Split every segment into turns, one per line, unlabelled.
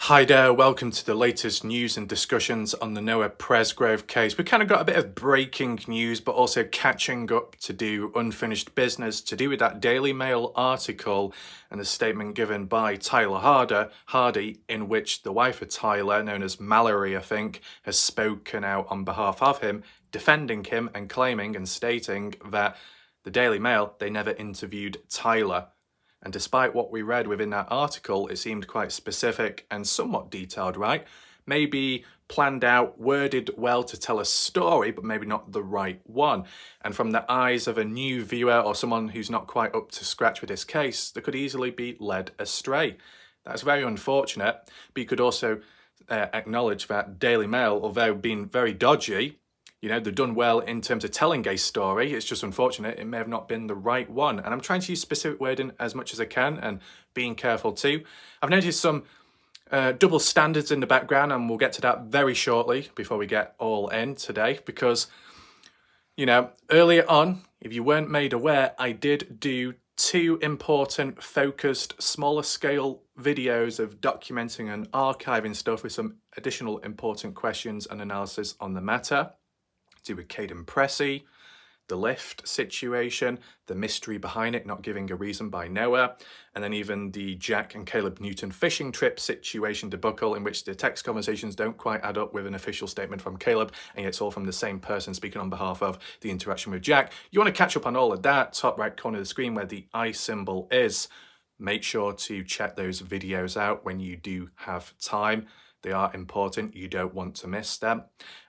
Hi there, welcome to the latest news and discussions on the Noah Presgrove case. We kind of got a bit of breaking news, but also catching up to do, unfinished business to do with that Daily Mail article and the statement given by Tyler Hardy, in which the wife of Tyler, known as Mallory, I think, has spoken out on behalf of him, defending him and claiming and stating that the Daily Mail, they never interviewed Tyler. And despite what we read within that article, it seemed quite specific and somewhat detailed, right? Maybe planned out, worded well to tell a story, but maybe not the right one. And from the eyes of a new viewer or someone who's not quite up to scratch with this case, they could easily be led astray. That's very unfortunate, but you could also acknowledge that Daily Mail, although being very dodgy, they've done well in terms of telling a story. It's just unfortunate it may have not been the right one. And I'm trying to use specific wording as much as I can and being careful too. I've noticed some double standards in the background, and we'll get to that very shortly before we get all in today. Because, earlier on, if you weren't made aware, I did do 2 important, focused, smaller scale videos of documenting and archiving stuff with some additional important questions and analysis on the matter. To do with Caden Pressey, the lift situation, the mystery behind it, not giving a reason by Noah, and then even the Jack and Caleb Newton fishing trip situation debacle, in which the text conversations don't quite add up with an official statement from Caleb, and yet it's all from the same person speaking on behalf of the interaction with Jack. You want to catch up on all of that, top right corner of the screen where the I symbol is. Make sure to check those videos out when you do have time. They are important. You don't want to miss them.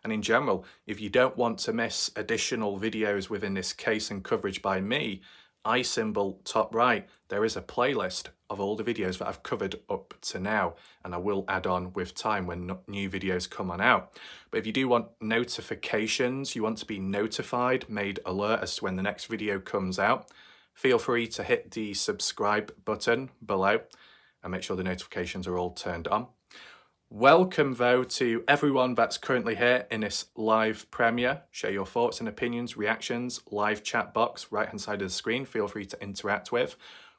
And in general, if you don't want to miss additional videos within this case and coverage by me, I symbol top right, there is a playlist of all the videos that I've covered up to now, and I will add on with time when new videos come on out. But if you do want notifications, you want to be notified, made alert as to when the next video comes out, feel free to hit the subscribe button below and make sure the notifications are all turned on. Welcome, though, to everyone that's currently here in this live premiere. Share your thoughts and opinions, reactions, live chat box, right-hand side of the screen. Feel free to interact with.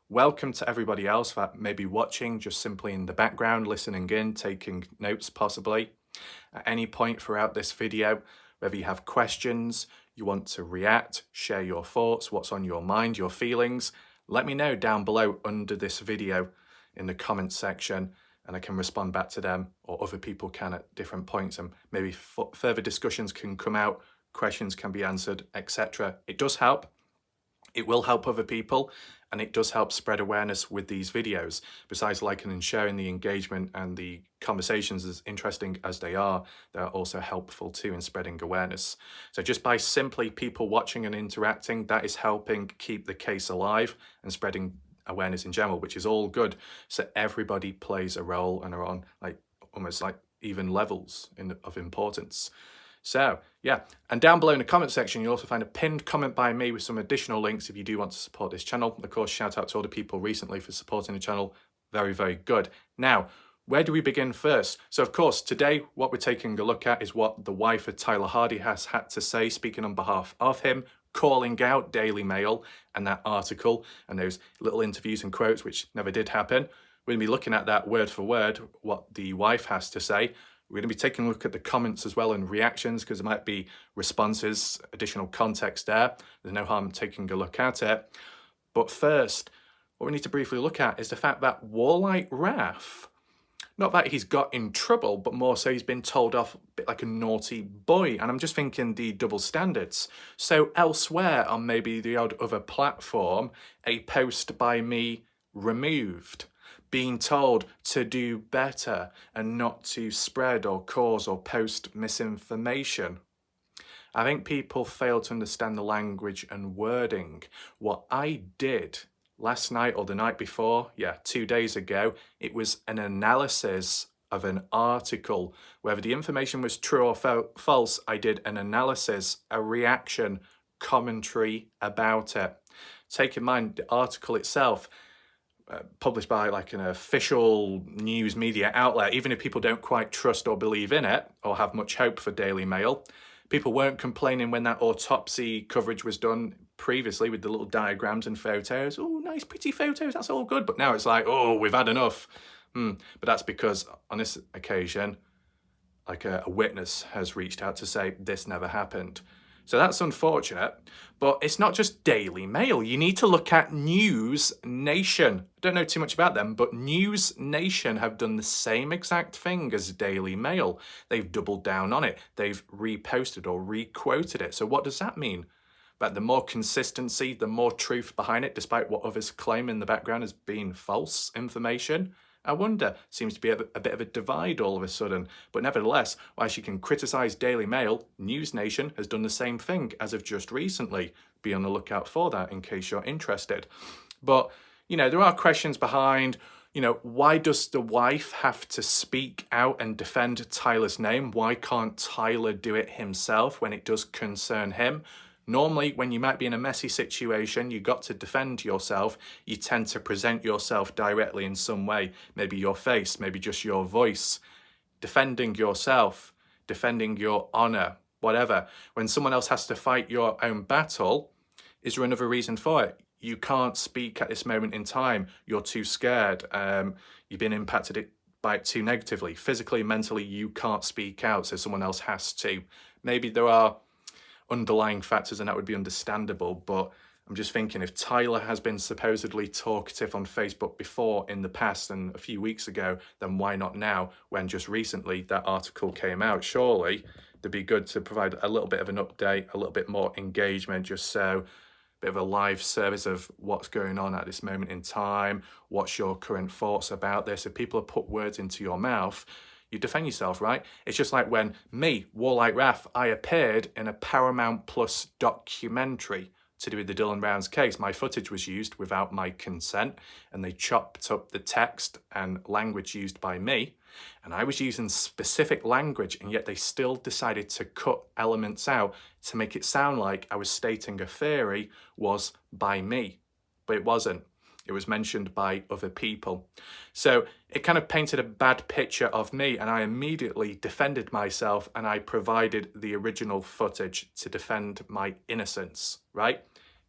Welcome to everybody else that may be watching just simply in the background, listening in, taking notes possibly. At any point throughout this video, whether you have questions, you want to react, share your thoughts, what's on your mind, your feelings, let me know down below under this video in the comments section, and I can respond back to them, or other people can at different points, and maybe further discussions can come out, questions can be answered, etc. It does help. It will help other people, and it does help spread awareness with these videos. Besides liking and sharing, the engagement and the conversations, as interesting as they are, they're also helpful too in spreading awareness. So just by simply people watching and interacting, that is helping keep the case alive and spreading awareness in general, which is all good. So everybody plays a role and are on almost like even levels of importance. So yeah, and down below in the comment section, you'll also find a pinned comment by me with some additional links if you do want to support this channel. Of course, shout out to all the people recently for supporting the channel. Very, very good. Now, where do we begin first? So of course, today what we're taking a look at is what the wife of Tyler Hardy has had to say, speaking on behalf of him, calling out Daily Mail and that article and those little interviews and quotes, which never did happen. We're going to be looking at that word for word, what the wife has to say. We're going to be taking a look at the comments as well and reactions, because there might be responses, additional context there. There's no harm in taking a look at it. But first, what we need to briefly look at is the fact that Warlight Raff, not that he's got in trouble, but more so he's been told off a bit like a naughty boy. And I'm just thinking the double standards. So elsewhere on maybe the odd other platform, a post by me removed, being told to do better and not to spread or cause or post misinformation. I think people fail to understand the language and wording. What I did last night or the night before, 2 days ago, it was an analysis of an article. Whether the information was true or false, I did an analysis, a reaction, commentary about it. Take in mind the article itself, published by like an official news media outlet, even if people don't quite trust or believe in it or have much hope for Daily Mail. People weren't complaining when that autopsy coverage was done previously with the little diagrams and photos. Oh, nice, pretty photos, that's all good. But now it's like, oh, we've had enough. But that's because on this occasion, like a witness has reached out to say this never happened. So that's unfortunate, but it's not just Daily Mail. You need to look at News Nation. I don't know too much about them, but News Nation have done the same exact thing as Daily Mail. They've doubled down on it. They've reposted or requoted it. So what does that mean? That the more consistency, the more truth behind it, despite what others claim in the background as being false information? I wonder. Seems to be a bit of a divide all of a sudden. But nevertheless, whilst you can criticise Daily Mail, News Nation has done the same thing as of just recently. Be on the lookout for that in case you're interested. But, there are questions behind, why does the wife have to speak out and defend Tyler's name? Why can't Tyler do it himself when it does concern him? Normally, when you might be in a messy situation, you got to defend yourself. You tend to present yourself directly in some way. Maybe your face, maybe just your voice. Defending yourself, defending your honor, whatever. When someone else has to fight your own battle, is there another reason for it? You can't speak at this moment in time. You're too scared. You've been impacted by it too negatively. Physically, mentally, you can't speak out, so someone else has to. Maybe there are underlying factors and that would be understandable, but I'm just thinking if Tyler has been supposedly talkative on Facebook before in the past and a few weeks ago, then why not now when just recently that article came out? Surely it'd be good to provide a little bit of an update, a little bit more engagement, just so a bit of a live service of what's going on at this moment in time. What's your current thoughts about this? If people have put words into your mouth, you defend yourself, right? It's just like when me, Warlike Wrath, I appeared in a Paramount Plus documentary to do with the Dylan Brown's case. My footage was used without my consent, and they chopped up the text and language used by me, and I was using specific language, and yet they still decided to cut elements out to make it sound like I was stating a theory was by me, but it wasn't. It was mentioned by other people. So it kind of painted a bad picture of me, and I immediately defended myself, and I provided the original footage to defend my innocence, right?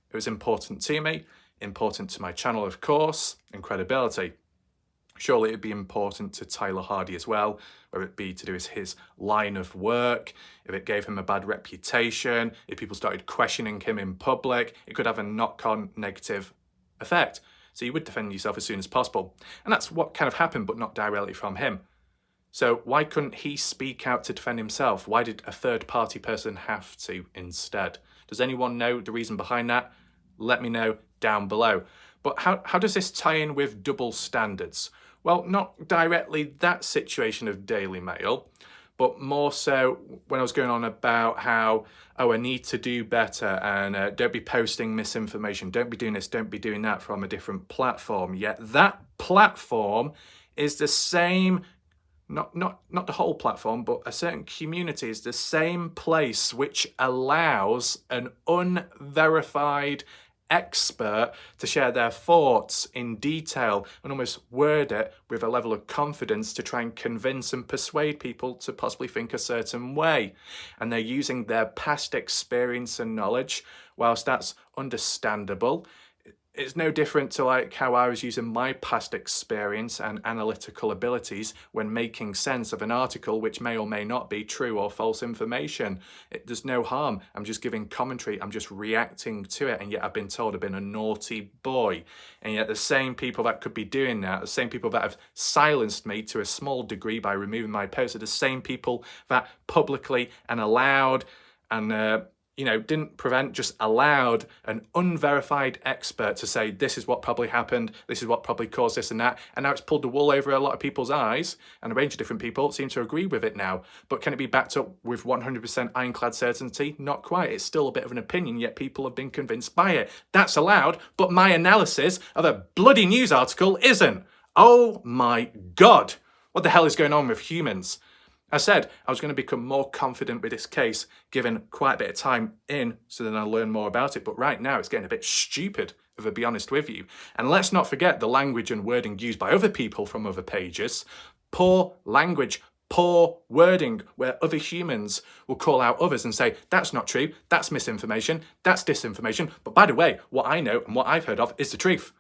It was important to me, important to my channel, of course, and credibility. Surely it'd be important to Tyler Hardy as well, whether it be to do with his line of work, if it gave him a bad reputation, if people started questioning him in public, it could have a knock-on negative effect. So you would defend yourself as soon as possible. And that's what kind of happened, but not directly from him. So why couldn't he speak out to defend himself? Why did a third-party person have to instead? Does anyone know the reason behind that? Let me know down below. But how does this tie in with double standards? Well, not directly that situation of Daily Mail, but more so when I was going on about how, I need to do better and don't be posting misinformation, don't be doing this, don't be doing that from a different platform. Yet that platform is the same, not the whole platform, but a certain community is the same place which allows an unverified expert to share their thoughts in detail and almost word it with a level of confidence to try and convince and persuade people to possibly think a certain way. And they're using their past experience and knowledge. Whilst that's understandable, it's no different to like how I was using my past experience and analytical abilities when making sense of an article which may or may not be true or false information. There's no harm. I'm just giving commentary. I'm just reacting to it. And yet I've been told I've been a naughty boy. And yet the same people that could be doing that, the same people that have silenced me to a small degree by removing my posts, are the same people that publicly and allowed and didn't prevent, just allowed an unverified expert to say, this is what probably happened, this is what probably caused this and that. And now it's pulled the wool over a lot of people's eyes, and a range of different people seem to agree with it now. But can it be backed up with 100% ironclad certainty? Not quite. It's still a bit of an opinion, yet people have been convinced by it. That's allowed, but my analysis of a bloody news article isn't. Oh my God. What the hell is going on with humans? I said I was going to become more confident with this case, given quite a bit of time in, so then I'll learn more about it. But right now it's getting a bit stupid, if I'll be honest with you. And let's not forget the language and wording used by other people from other pages. Poor language, poor wording, where other humans will call out others and say, that's not true, that's misinformation, that's disinformation. But by the way, what I know and what I've heard of is the truth.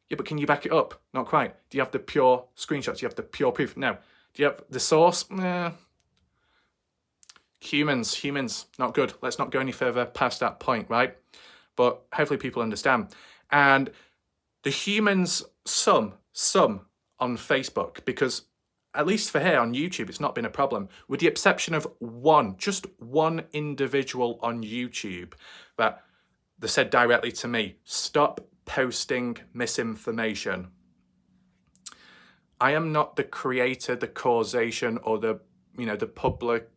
Yeah, but can you back it up? Not quite. Do you have the pure screenshots? Do you have the pure proof? No. Do you have the source? Humans, not good. Let's not go any further past that point, right? But hopefully people understand. And the humans, some on Facebook, because at least for here on YouTube, it's not been a problem, with the exception of just one individual on YouTube that they said directly to me, stop posting misinformation. I am not the creator, the causation, or the public.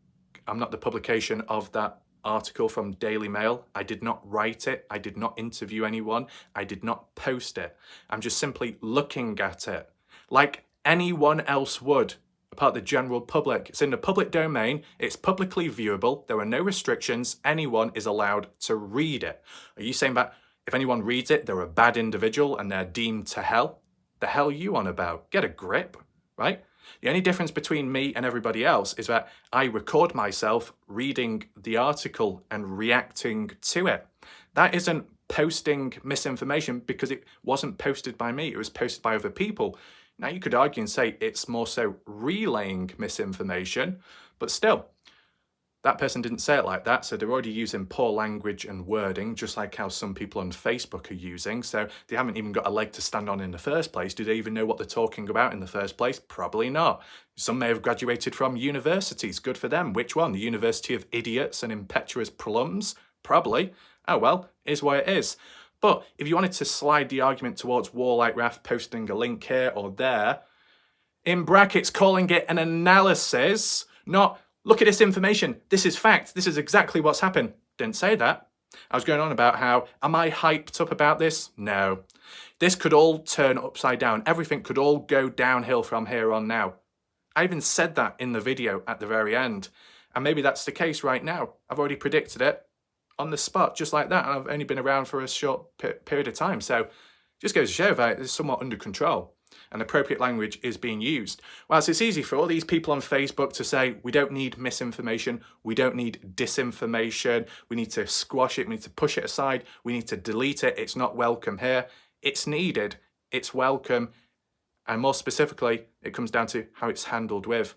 I'm not the publication of that article from Daily Mail. I did not write it. I did not interview anyone. I did not post it. I'm just simply looking at it like anyone else would, apart the general public. It's in the public domain. It's publicly viewable. There are no restrictions. Anyone is allowed to read it. Are you saying that if anyone reads it, they're a bad individual and they're deemed to hell? The hell are you on about? Get a grip, right? The only difference between me and everybody else is that I record myself reading the article and reacting to it. That isn't posting misinformation because it wasn't posted by me. It was posted by other people. Now you could argue and say it's more so relaying misinformation, but still, that person didn't say it like that, so they're already using poor language and wording, just like how some people on Facebook are using, so they haven't even got a leg to stand on in the first place. Do they even know what they're talking about in the first place? Probably not. Some may have graduated from universities. Good for them. Which one? The University of Idiots and Impetuous Plums? Probably. Oh well, is what it is. But if you wanted to slide the argument towards Warlike Wrath posting a link here or there, in brackets calling it an analysis, not look at this information, this is fact, this is exactly what's happened. Didn't say that. I was going on about how, am I hyped up about this? No. This could all turn upside down. Everything could all go downhill from here on now. I even said that in the video at the very end. And maybe that's the case right now. I've already predicted it on the spot, just like that. And I've only been around for a short period of time. So just goes to show that it's somewhat under control. And appropriate language is being used. Whilst it's easy for all these people on Facebook to say, we don't need misinformation, we don't need disinformation, we need to squash it, we need to push it aside, we need to delete it, it's not welcome here. It's needed, it's welcome, and more specifically, it comes down to how it's handled with.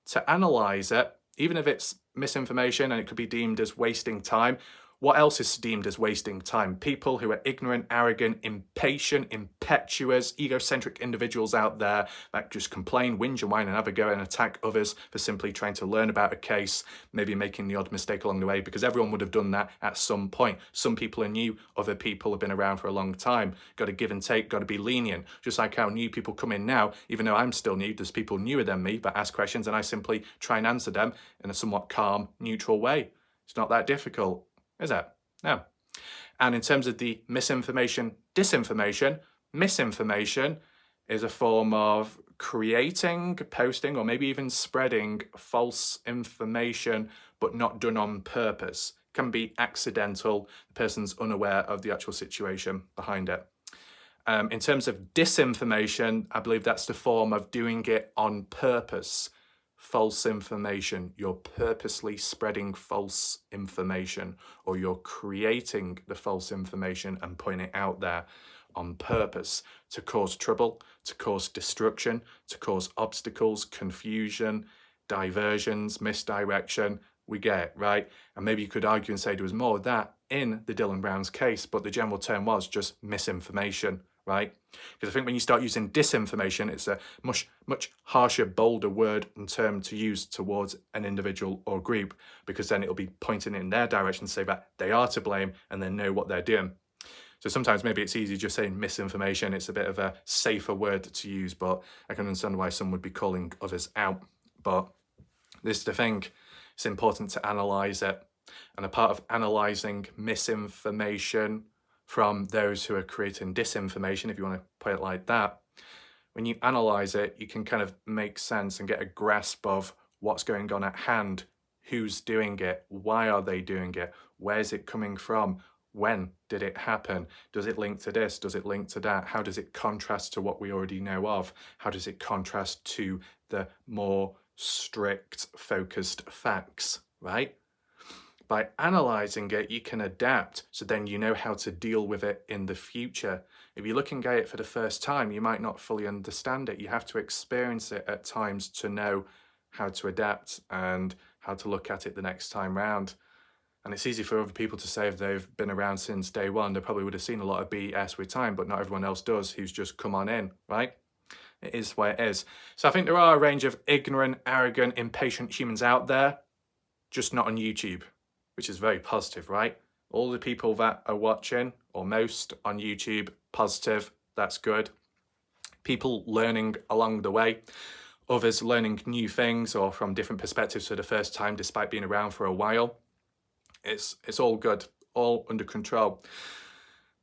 To analyse it, even if it's misinformation and it could be deemed as wasting time, what else is deemed as wasting time? People who are ignorant, arrogant, impatient, impetuous, egocentric individuals out there that just complain, whinge and whine and have a go and attack others for simply trying to learn about a case, maybe making the odd mistake along the way, because everyone would have done that at some point. Some people are new, other people have been around for a long time. Got to give and take, got to be lenient. Just like how new people come in now, even though I'm still new, there's people newer than me that ask questions and I simply try and answer them in a somewhat calm, neutral way. It's not that difficult. Is that? No. And in terms of the misinformation, disinformation, misinformation is a form of creating, posting, or maybe even spreading false information, but not done on purpose. It can be accidental. The person's unaware of the actual situation behind it. In terms of disinformation, I believe that's the form of doing it on purpose. False information, you're purposely spreading false information, or you're creating the false information and putting it out there on purpose to cause trouble, to cause destruction, to cause obstacles, confusion, diversions, misdirection. We get it, right? And maybe you could argue and say there was more of that in the Dylan Brown's case, but the general term was just misinformation, right? Because I think when you start using disinformation, it's a much harsher, bolder word and term to use towards an individual or group, because then it'll be pointing in their direction to say that they are to blame and they know what they're doing. So sometimes maybe it's easy just saying misinformation. It's a bit of a safer word to use, but I can understand why some would be calling others out. But this is the thing, it's important to analyse it. And a part of analysing misinformation from those who are creating disinformation, if you want to put it like that, when you analyse it, you can kind of make sense and get a grasp of what's going on at hand, who's doing it, why are they doing it, where's it coming from, when did it happen, does it link to this, does it link to that, how does it contrast to what we already know of, how does it contrast to the more strict, focused facts, right? By analysing it, you can adapt, so then you know how to deal with it in the future. If you're looking at it for the first time, you might not fully understand it. You have to experience it at times to know how to adapt and how to look at it the next time round. And it's easy for other people to say if they've been around since day one, they probably would have seen a lot of BS with time, but not everyone else does who's just come on in, right? It is what it is. So I think there are a range of ignorant, arrogant, impatient humans out there, just not on YouTube, which is very positive, right? All the people that are watching, or most on YouTube, positive, that's good. People learning along the way, others learning new things or from different perspectives for the first time despite being around for a while. It's all good, all under control.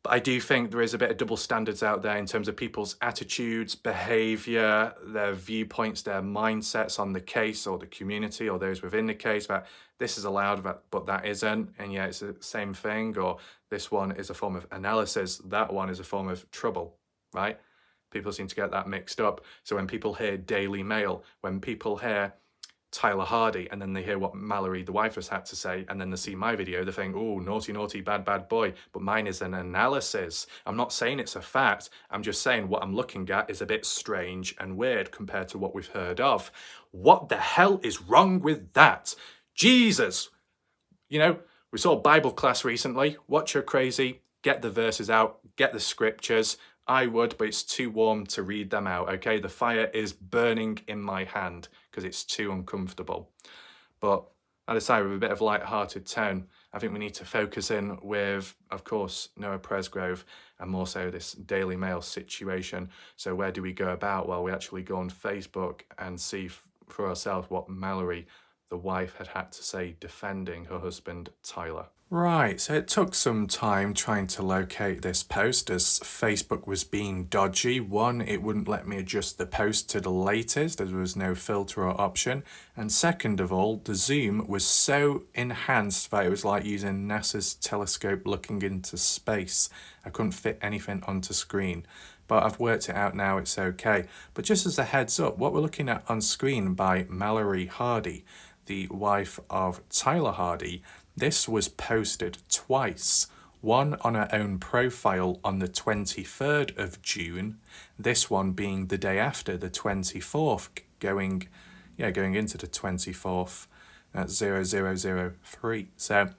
But I do think there is a bit of double standards out there in terms of people's attitudes, behaviour, their viewpoints, their mindsets on the case or the community or those within the case, that this is allowed, but that isn't, and yeah, it's the same thing, or this one is a form of analysis, that one is a form of trouble, right? People seem to get that mixed up. So when people hear Daily Mail, when people hear Tyler Hardy, and then they hear what Mallory, the wife, has had to say, and then they see my video, they think, oh, naughty, naughty, bad, bad boy. But mine is an analysis. I'm not saying it's a fact. I'm just saying what I'm looking at is a bit strange and weird compared to what we've heard of. What the hell is wrong with that? Jesus! You know, we saw Bible class recently. Watch her crazy. Get the verses out. Get the scriptures. I would, but it's too warm to read them out, okay? The fire is burning in my hand because it's too uncomfortable. But I decided with a bit of light-hearted tone, I think we need to focus in with, of course, Noah Presgrove and more so this Daily Mail situation. So where do we go about? Well, we actually go on Facebook and see for ourselves what Mallory, the wife, had to say defending her husband, Tyler. Right, so it took some time trying to locate this post as Facebook was being dodgy. One, it wouldn't let me adjust the post to the latest as there was no filter or option. And second of all, the zoom was so enhanced that it was like using NASA's telescope looking into space. I couldn't fit anything onto screen. But I've worked it out now, it's okay. But just as a heads up, what we're looking at on screen by Mallory Hardy, the wife of Tyler Hardy, this was posted twice, one on her own profile on the 23rd of June, this one being the day after, the 24th, going into the 24th at 0003. So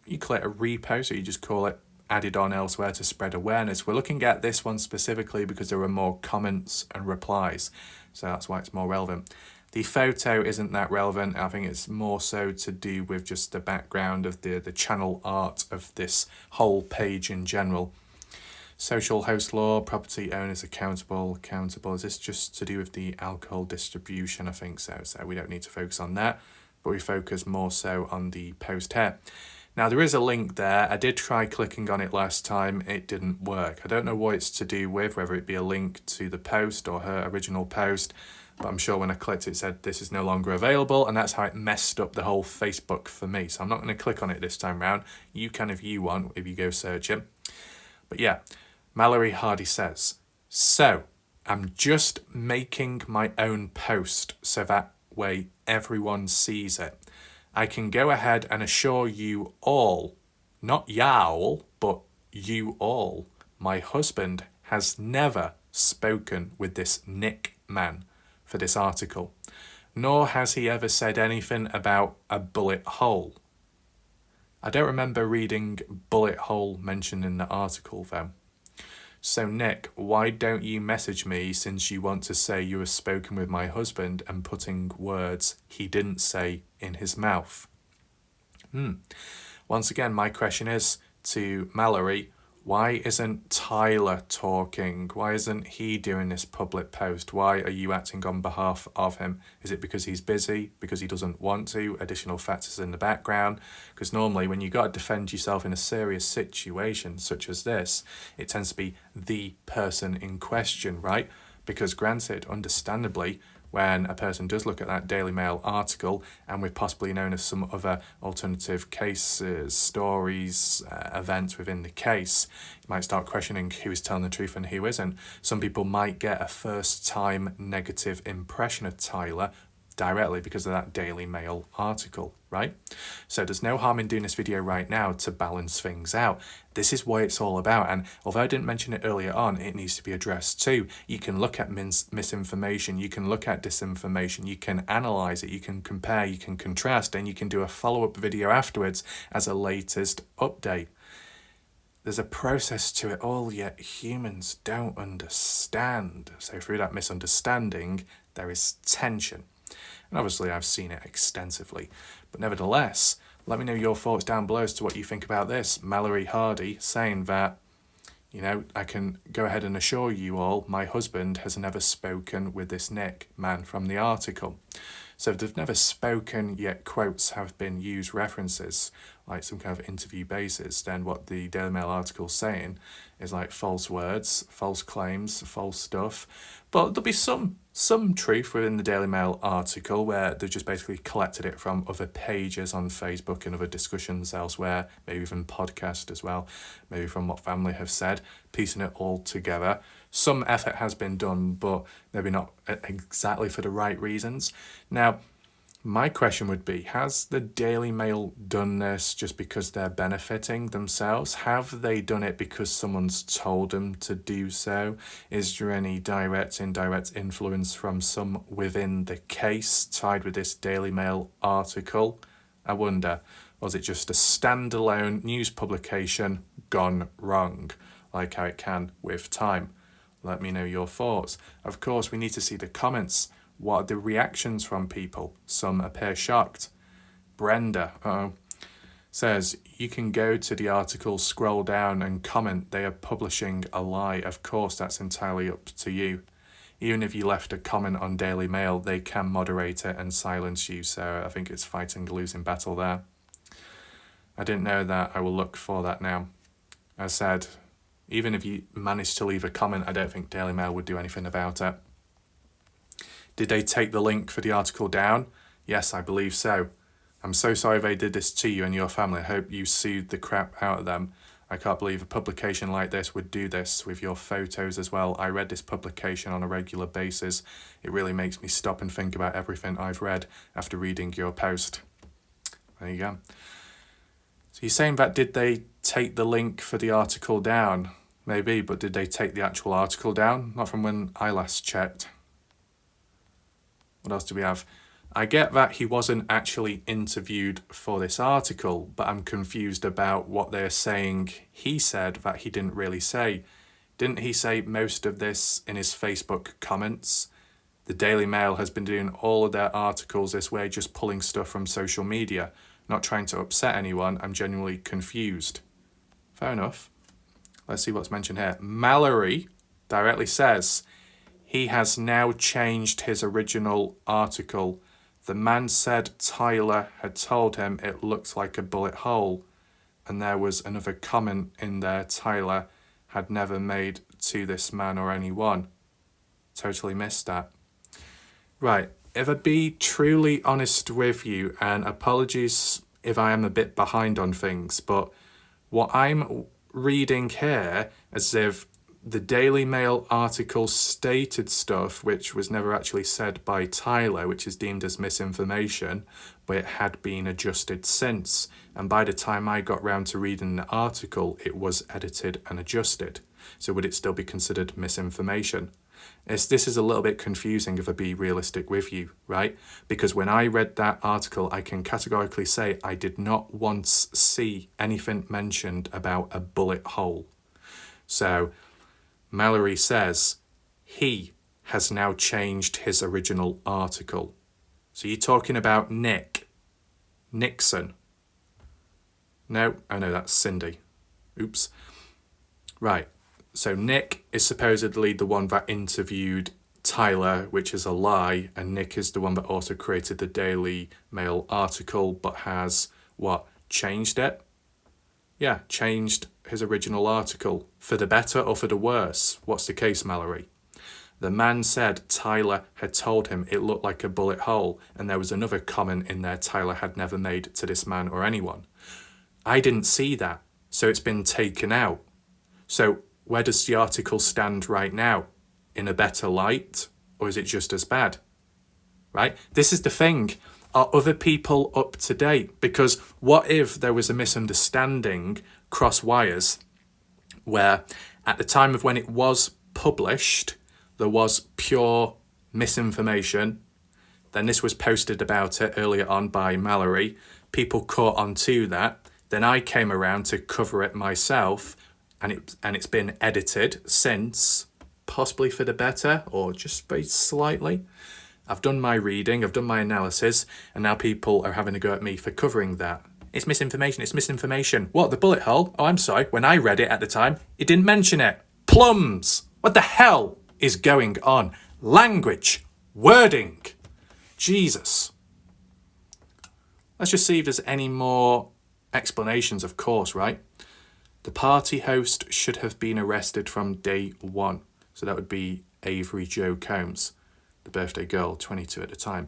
you click a repost, or you just call it added on elsewhere to spread awareness. We're looking at this one specifically because there were more comments and replies, so that's why it's more relevant. The photo isn't that relevant. I think it's more so to do with just the background of the channel art of this whole page in general. Social host law, property owners accountable. Is this just to do with the alcohol distribution? I think so. So we don't need to focus on that, but we focus more so on the post here. Now there is a link there. I did try clicking on it last time. It didn't work. I don't know what it's to do with, whether it be a link to the post or her original post. But I'm sure when I clicked it said this is no longer available, and that's how it messed up the whole Facebook for me. So I'm not going to click on it this time round. You can if you want, if you go searching. But yeah, Mallory Hardy says, so I'm just making my own post so that way everyone sees it. I can go ahead and assure you all, not y'all, but you all, my husband has never spoken with this Nick man for this article, nor has he ever said anything about a bullet hole. I don't remember reading bullet hole mentioned in the article though. So Nick, why don't you message me since you want to say you have spoken with my husband and putting words he didn't say in his mouth? Once again, my question is to Mallory, why isn't Tyler talking? Why isn't he doing this public post? Why are you acting on behalf of him? Is it because he's busy? Because he doesn't want to? Additional factors in the background? Because normally when you got to defend yourself in a serious situation such as this, it tends to be the person in question, right? Because granted, understandably, when a person does look at that Daily Mail article, and we've possibly known of some other alternative cases, stories, events within the case, you might start questioning who is telling the truth and who isn't. Some people might get a first-time negative impression of Tyler directly because of that Daily Mail article, right? So there's no harm in doing this video right now to balance things out. This is what it's all about, and although I didn't mention it earlier on, it needs to be addressed too. You can look at misinformation, you can look at disinformation, you can analyse it, you can compare, you can contrast, and you can do a follow-up video afterwards as a latest update. There's a process to it all, yet humans don't understand. So through that misunderstanding, there is tension. And obviously I've seen it extensively. But nevertheless, let me know your thoughts down below as to what you think about this. Mallory Hardy saying that, you know, I can go ahead and assure you all, my husband has never spoken with this Nick man from the article. So if they've never spoken, yet quotes have been used, references, like some kind of interview basis, then what the Daily Mail article's saying is like false words, false claims, false stuff. But there'll be some truth within the Daily Mail article where they've just basically collected it from other pages on Facebook and other discussions elsewhere, maybe even podcast as well, maybe from what family have said, piecing it all together. Some effort has been done, but maybe not exactly for the right reasons. Now, my question would be, has the Daily Mail done this just because they're benefiting themselves? Have they done it because someone's told them to do so? Is there any direct, indirect influence from some within the case tied with this Daily Mail article? I wonder. Was it just a standalone news publication gone wrong, like how it can with time? Let me know your thoughts. Of course, we need to see the comments. What are the reactions from people? Some appear shocked. Brenda says, you can go to the article, scroll down and comment. They are publishing a lie. Of course, that's entirely up to you. Even if you left a comment on Daily Mail, they can moderate it and silence you. So I think it's fighting a losing battle there. I didn't know that. I will look for that now. I said, even if you manage to leave a comment, I don't think Daily Mail would do anything about it. Did they take the link for the article down? Yes, I believe so. I'm so sorry they did this to you and your family. I hope you sued the crap out of them. I can't believe a publication like this would do this with your photos as well. I read this publication on a regular basis. It really makes me stop and think about everything I've read after reading your post. There you go. So you're saying that did they take the link for the article down? Maybe, but did they take the actual article down? Not from when I last checked. What else do we have? I get that he wasn't actually interviewed for this article, but I'm confused about what they're saying he said that he didn't really say. Didn't he say most of this in his Facebook comments? The Daily Mail has been doing all of their articles this way, just pulling stuff from social media. Not trying to upset anyone, I'm genuinely confused. Fair enough. Let's see what's mentioned here. Mallory directly says, he has now changed his original article. The man said Tyler had told him it looked like a bullet hole. And there was another comment in there Tyler had never made to this man or anyone. Totally missed that. Right, if I be truly honest with you, and apologies if I am a bit behind on things, but what I'm reading here as if the Daily Mail article stated stuff which was never actually said by Tyler, which is deemed as misinformation, but it had been adjusted since. And by the time I got round to reading the article, it was edited and adjusted. So would it still be considered misinformation? This is a little bit confusing if I be realistic with you, right? Because when I read that article, I can categorically say I did not once see anything mentioned about a bullet hole. So Mallory says he has now changed his original article. So you're talking about Nixon. No, I know that's Cindy. Oops. Right. So Nick is supposedly the one that interviewed Tyler, which is a lie, and Nick is the one that also created the Daily Mail article, but has, changed it? Yeah, changed his original article. For the better or for the worse? What's the case, Mallory? The man said Tyler had told him it looked like a bullet hole, and there was another comment in there Tyler had never made to this man or anyone. I didn't see that, so it's been taken out. So where does the article stand right now? In a better light, or is it just as bad? right? This is the thing. Are other people up to date? Because what if there was a misunderstanding cross wires where at the time of when it was published, there was pure misinformation. Then this was posted about it earlier on by Mallory. People caught on to that. Then I came around to cover it myself, and it's been edited since, possibly for the better, or just very slightly. I've done my reading, I've done my analysis, and now people are having a go at me for covering that. It's misinformation, it's misinformation. What, the bullet hole? Oh, I'm sorry, when I read it at the time, it didn't mention it. Plums! What the hell is going on? Language, wording. Jesus. Let's just see if there's any more explanations, of course, right? The party host should have been arrested from day one. So that would be Avery Jo Combs, the birthday girl, 22 at the time.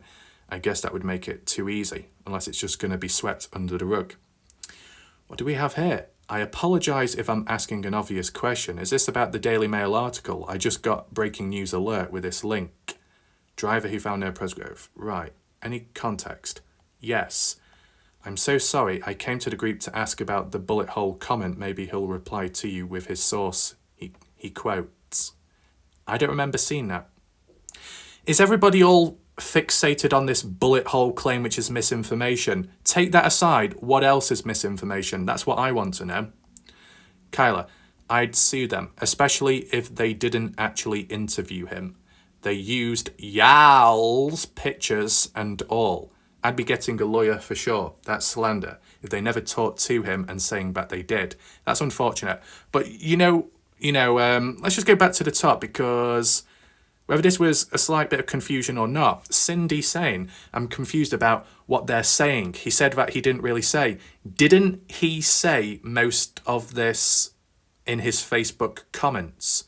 I guess that would make it too easy, unless it's just going to be swept under the rug. What do we have here? I apologise if I'm asking an obvious question. Is this about the Daily Mail article? I just got breaking news alert with this link. Driver who found Noah Presgrove. Right. Any context? Yes. I'm so sorry. I came to the group to ask about the bullet hole comment. Maybe he'll reply to you with his source. He quotes. I don't remember seeing that. Is everybody all fixated on this bullet hole claim, which is misinformation? Take that aside. What else is misinformation? That's what I want to know. Kyla, I'd sue them, especially if they didn't actually interview him. They used Yal's pictures and all. I'd be getting a lawyer for sure. That's slander. If they never talked to him and saying that they did. That's unfortunate. But, let's just go back to the top, because whether this was a slight bit of confusion or not, Cindy saying, I'm confused about what they're saying. He said that he didn't really say. Didn't he say most of this in his Facebook comments?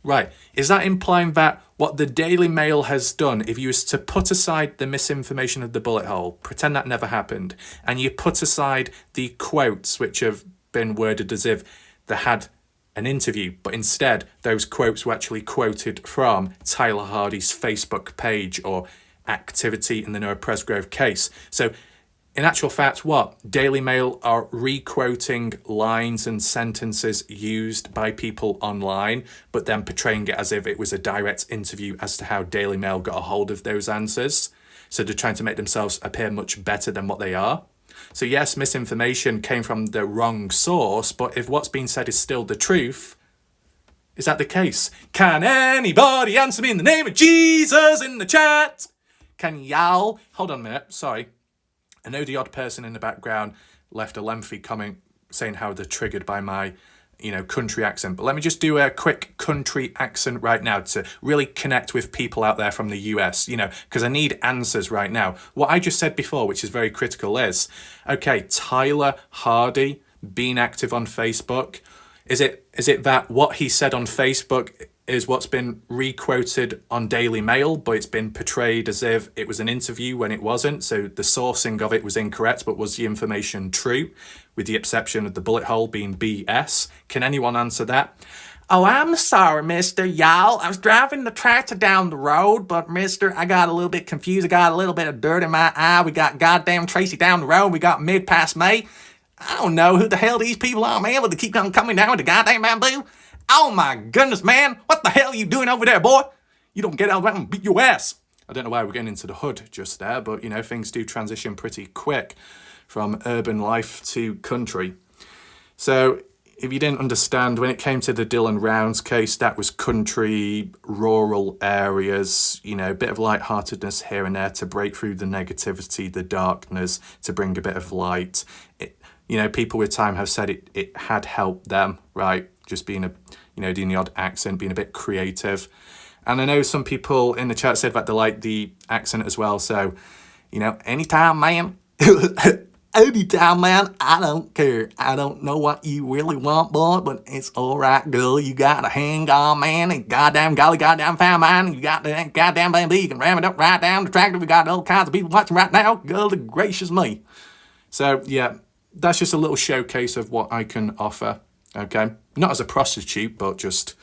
Right. Is that implying that what the Daily Mail has done, if you was to put aside the misinformation of the bullet hole, pretend that never happened, and you put aside the quotes which have been worded as if they had an interview, but instead those quotes were actually quoted from Tyler Hardy's Facebook page or activity in the Noah Presgrove case. So in actual fact, what? Daily Mail are re-quoting lines and sentences used by people online, but then portraying it as if it was a direct interview as to how Daily Mail got a hold of those answers. So they're trying to make themselves appear much better than what they are. So yes, misinformation came from the wrong source, but if what's being said is still the truth, is that the case? Can anybody answer me in the name of Jesus in the chat? Can y'all? Hold on a minute, sorry. I know the odd person in the background left a lengthy comment saying how they're triggered by my, country accent. But let me just do a quick country accent right now to really connect with people out there from the US, because I need answers right now. What I just said before, which is very critical, is, okay, Tyler Hardy being active on Facebook, is it that what he said on Facebook is what's been re-quoted on Daily Mail, but it's been portrayed as if it was an interview when it wasn't, so the sourcing of it was incorrect, but was the information true, with the exception of the bullet hole being BS? Can anyone answer that? Oh, I'm sorry, mister, y'all. I was driving the tractor down the road, but mister, I got a little bit confused. I got a little bit of dirt in my eye. We got goddamn Tracy down the road. We got mid-past May. I don't know who the hell these people are, man, but they keep on coming down with the goddamn bamboo. Oh my goodness, man. What the hell are you doing over there, boy? You don't get out of that and beat your ass. I don't know why we're getting into the hood just there, but, things do transition pretty quick from urban life to country. So if you didn't understand, when it came to the Dylan Rounds case, that was country, rural areas, a bit of lightheartedness here and there to break through the negativity, the darkness, to bring a bit of light. People with time have said it had helped them, right? Just being doing the odd accent, being a bit creative. And I know some people in the chat said that they like the accent as well. So, anytime, man, anytime, man, I don't care. I don't know what you really want, boy, but it's all right, girl. You got a hang on, man, and goddamn golly, goddamn fine, man. You got the goddamn bamboo. You can ram it up right down the tractor. We got all kinds of people watching right now. Girl, gracious me. So, yeah, that's just a little showcase of what I can offer. Okay, not as a prostitute, but just,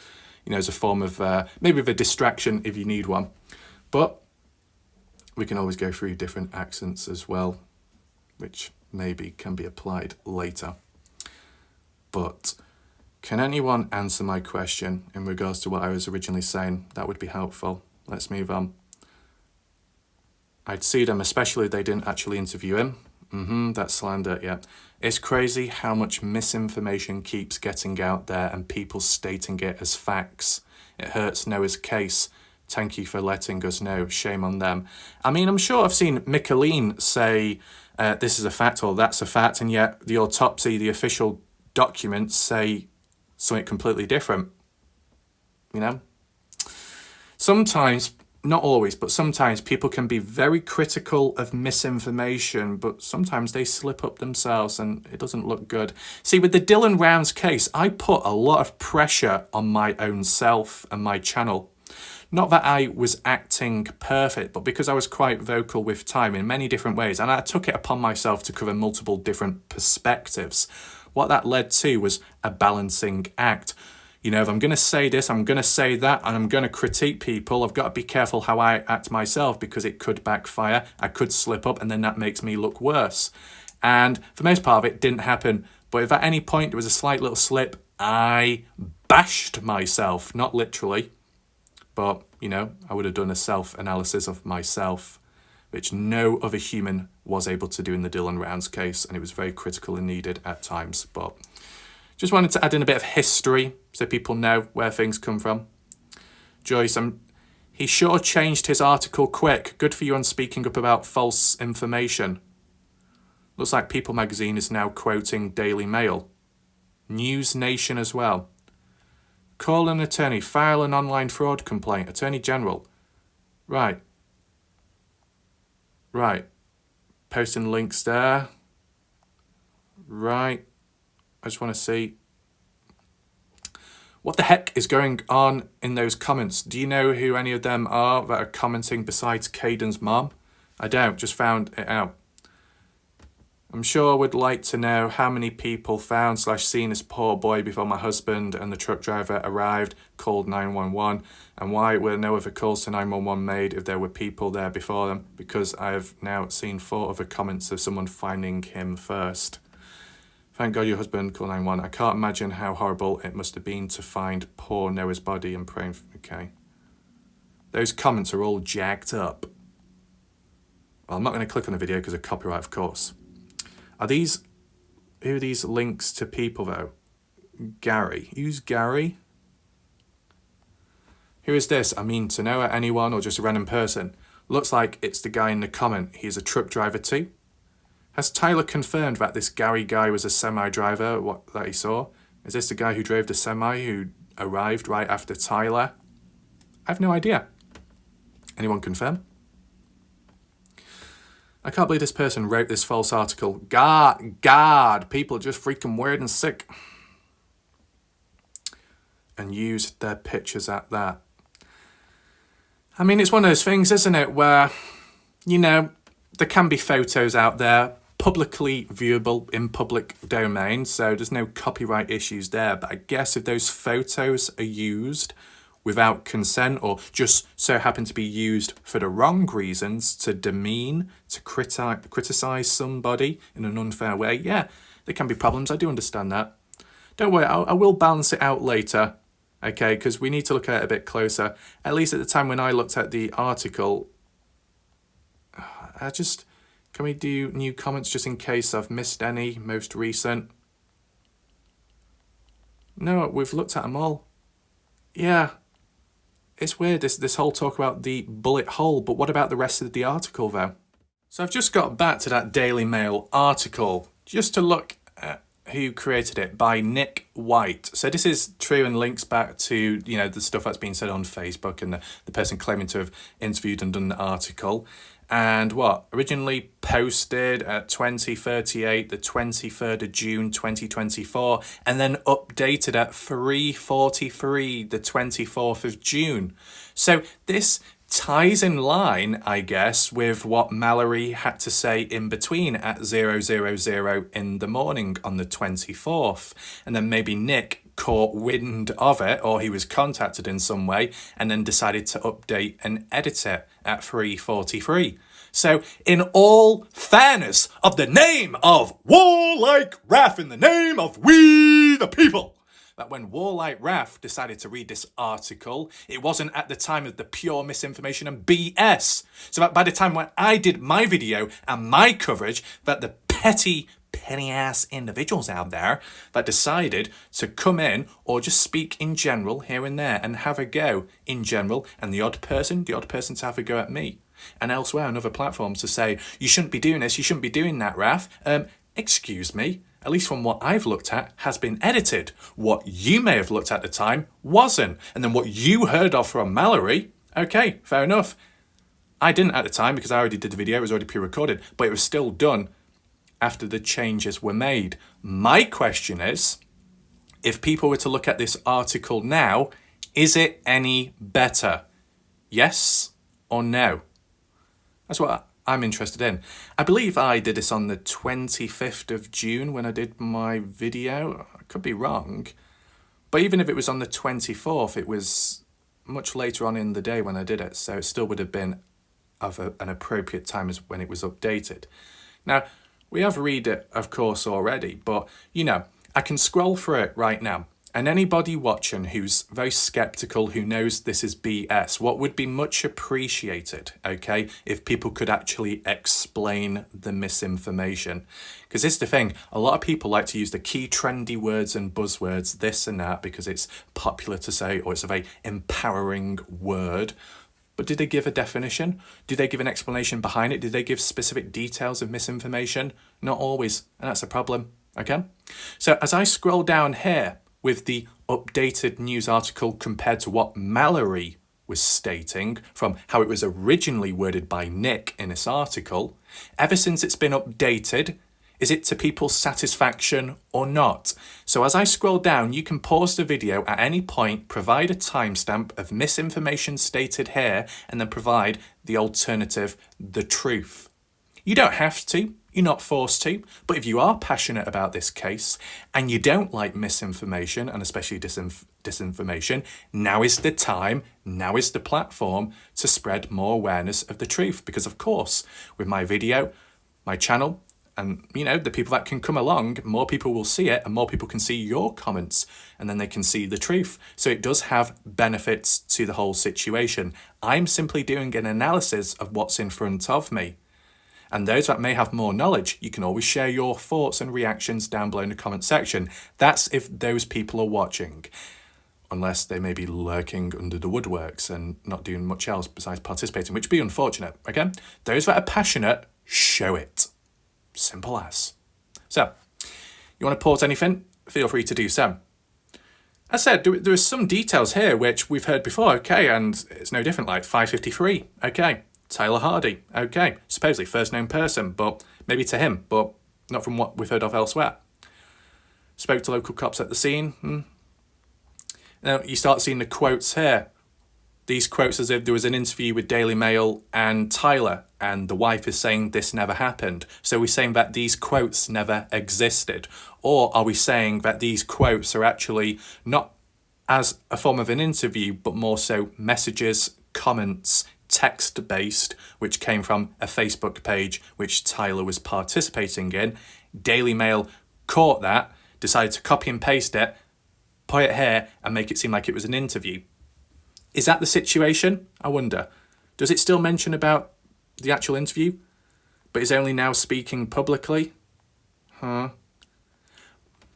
as a form of maybe of a distraction if you need one. But We can always go through different accents as well, which maybe can be applied later. But can anyone answer my question in regards to what I was originally saying? That would be helpful. Let's move on. I'd see them, especially if they didn't actually interview him. That's slander, yeah. It's crazy how much misinformation keeps getting out there and people stating it as facts. It hurts Noah's case. Thank you for letting us know. Shame on them. I mean, I'm sure I've seen Michelin say this is a fact or that's a fact, and yet the autopsy, the official documents say something completely different. You know? Sometimes, not always, but sometimes people can be very critical of misinformation, but sometimes they slip up themselves and it doesn't look good. See, with the Dylan Rounds case, I put a lot of pressure on my own self and my channel. Not that I was acting perfect, but because I was quite vocal with time in many different ways, and I took it upon myself to cover multiple different perspectives. What that led to was a balancing act. You know, if I'm going to say this, I'm going to say that, and I'm going to critique people, I've got to be careful how I act myself because it could backfire. I could slip up and then that makes me look worse. And for the most part of it, didn't happen. But if at any point there was a slight little slip, I bashed myself, not literally. But, you know, I would have done a self-analysis of myself, which no other human was able to do in the Dylan Rounds case, and it was very critical and needed at times. But just wanted to add in a bit of history so people know where things come from. Joyce, he sure changed his article quick. Good for you on speaking up about false information. Looks like People magazine is now quoting Daily Mail. News Nation as well. Call an attorney, file an online fraud complaint, Attorney General. Right. Posting links there. Right. I just want to see. What the heck is going on in those comments? Do you know who any of them are that are commenting besides Caden's mom? I don't, just found it out. I'm sure I would like to know how many people found/seen this poor boy before my husband and the truck driver arrived, called 911, and why were no other calls to 911 made if there were people there before them, because I have now seen 4 other comments of someone finding him first. Thank God your husband called 911. I can't imagine how horrible it must have been to find poor Noah's body and praying for... Okay. Those comments are all jacked up. Well, I'm not going to click on the video because of copyright, of course. Who are these links to people, though? Gary. Who's Gary? Who is this? I mean, to know anyone or just a random person? Looks like it's the guy in the comment. He's a truck driver too. Has Tyler confirmed that this Gary guy was a semi-driver, that he saw? Is this the guy who drove the semi who arrived right after Tyler? I have no idea. Anyone confirm? I can't believe this person wrote this false article. God, people are just freaking weird and sick. And used their pictures at that. I mean, it's one of those things, isn't it, where, you know, there can be photos out there, publicly viewable in public domain, so there's no copyright issues there. But I guess if those photos are used without consent or just so happen to be used for the wrong reasons, to demean, to criticize somebody in an unfair way, yeah, there can be problems. I do understand that. Don't worry, I will balance it out later, okay, because we need to look at it a bit closer. At least at the time when I looked at the article, can we do new comments just in case I've missed any, most recent? No, we've looked at them all. Yeah. It's weird, this whole talk about the bullet hole, but what about the rest of the article, though? So I've just got back to that Daily Mail article, just to look at who created it, by Nick White. So this is true and links back to, you know, the stuff that's been said on Facebook and the person claiming to have interviewed and done the article. And originally posted at 2038, the 23rd of June 2024, and then updated at 3:43, the 24th of June. So this ties in line, I guess, with what Mallory had to say in between at 0:00 in the morning on the 24th. And then maybe Nick caught wind of it, or he was contacted in some way, and then decided to update and edit it at 3:43. So in all fairness of the name of Warlike Raf, in the name of we the people, that when Warlike Raf decided to read this article, it wasn't at the time of the pure misinformation and BS. So that by the time when I did my video and my coverage, that the petty penny-ass individuals out there that decided to come in or just speak in general here and there and have a go in general, and the odd person to have a go at me, and elsewhere on other platforms to say, you shouldn't be doing this, you shouldn't be doing that, Raf. Excuse me, at least from what I've looked at, has been edited. What you may have looked at the time wasn't. And then what you heard of from Mallory, okay, fair enough. I didn't at the time because I already did the video, it was already pre-recorded, but it was still done after the changes were made. My question is, if people were to look at this article now, is it any better? Yes or no? That's what I'm interested in. I believe I did this on the 25th of June when I did my video. I could be wrong. But even if it was on the 24th, it was much later on in the day when I did it. So it still would have been of an appropriate time as when it was updated. Now, we have read it, of course, already. But, you know, I can scroll through it right now. And anybody watching who's very skeptical, who knows this is BS, what would be much appreciated, okay, if people could actually explain the misinformation. Because it's the thing, a lot of people like to use the key trendy words and buzzwords, this and that, because it's popular to say, or it's a very empowering word. But did they give a definition? Did they give an explanation behind it? Did they give specific details of misinformation? Not always, and that's a problem, okay? So as I scroll down here, with the updated news article compared to what Mallory was stating from how it was originally worded by Nick in this article, ever since it's been updated, is it to people's satisfaction or not? So as I scroll down, you can pause the video at any point, provide a timestamp of misinformation stated here, and then provide the alternative, the truth. You don't have to. You're not forced to, but if you are passionate about this case and you don't like misinformation and especially disinformation, now is the time, now is the platform to spread more awareness of the truth. Because of course, with my video, my channel, and you know, the people that can come along, more people will see it and more people can see your comments and then they can see the truth. So it does have benefits to the whole situation. I'm simply doing an analysis of what's in front of me. And those that may have more knowledge, you can always share your thoughts and reactions down below in the comment section. That's if those people are watching. Unless they may be lurking under the woodworks and not doing much else besides participating, which would be unfortunate, okay? Those that are passionate, show it. Simple as. So, you want to pause anything? Feel free to do so. As I said, there are some details here which we've heard before, okay, and it's no different, like 553, okay. Tyler Hardy, okay, supposedly first known person, but maybe to him, but not from what we've heard of elsewhere. Spoke to local cops at the scene. Now you start seeing the quotes here. These quotes as if there was an interview with Daily Mail and Tyler, and the wife is saying this never happened. So are we saying that these quotes never existed? Or are we saying that these quotes are actually not as a form of an interview, but more so messages, comments, text-based, which came from a Facebook page which Tyler was participating in. Daily Mail caught that, decided to copy and paste it, put it here and make it seem like it was an interview. Is that the situation? I wonder. Does it still mention about the actual interview, but is only now speaking publicly?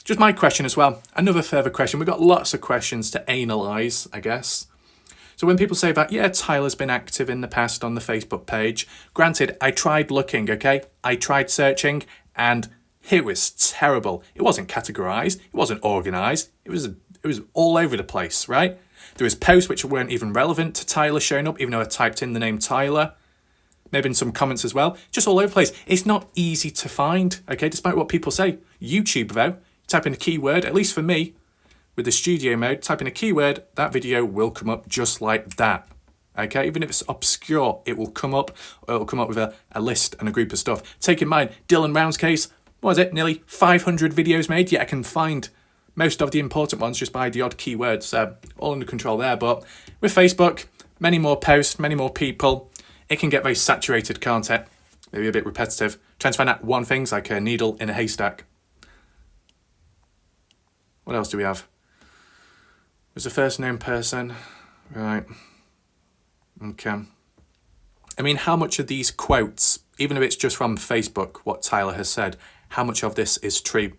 Just my question as well. Another further question. We've got lots of questions to analyse, I guess. So when people say that, yeah, Tyler's been active in the past on the Facebook page, granted, I tried looking, okay? I tried searching and it was terrible. It wasn't categorised, it wasn't organised, it was all over the place, right? There was posts which weren't even relevant to Tyler showing up, even though I typed in the name Tyler. Maybe in some comments as well, just all over the place. It's not easy to find, okay, despite what people say. YouTube though, type in a keyword, at least for me, with the studio mode, type in a keyword, that video will come up just like that. Okay, even if it's obscure, it will come up, or it'll come up with a list and a group of stuff. Take in mind, Dylan Round's case, what was it, nearly 500 videos made, yet I can find most of the important ones just by the odd keywords. So all under control there. But with Facebook, many more posts, many more people, it can get very saturated, can't it? Maybe a bit repetitive. Trying to find out one thing's like a needle in a haystack. What else do we have? Was a first known person. Right. Okay. I mean, how much of these quotes, even if it's just from Facebook, what Tyler has said, how much of this is true?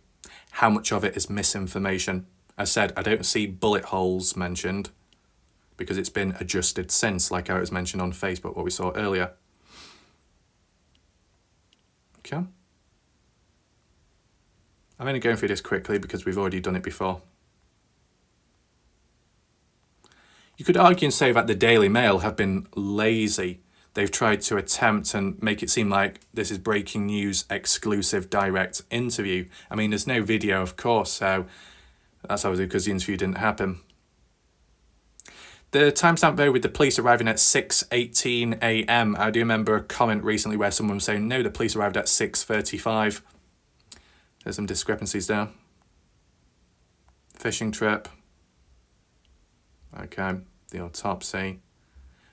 How much of it is misinformation? I said, I don't see bullet holes mentioned because it's been adjusted since, like how it was mentioned on Facebook, what we saw earlier. Okay. I'm only going through this quickly because we've already done it before. You could argue and say that the Daily Mail have been lazy. They've tried to attempt and make it seem like this is breaking news, exclusive, direct interview. I mean, there's no video, of course, so that's obviously because the interview didn't happen. The timestamp though with the police arriving at 6:18 a.m. I do remember a comment recently where someone was saying, no, the police arrived at 6:35. There's some discrepancies there. Fishing trip. Okay, the autopsy.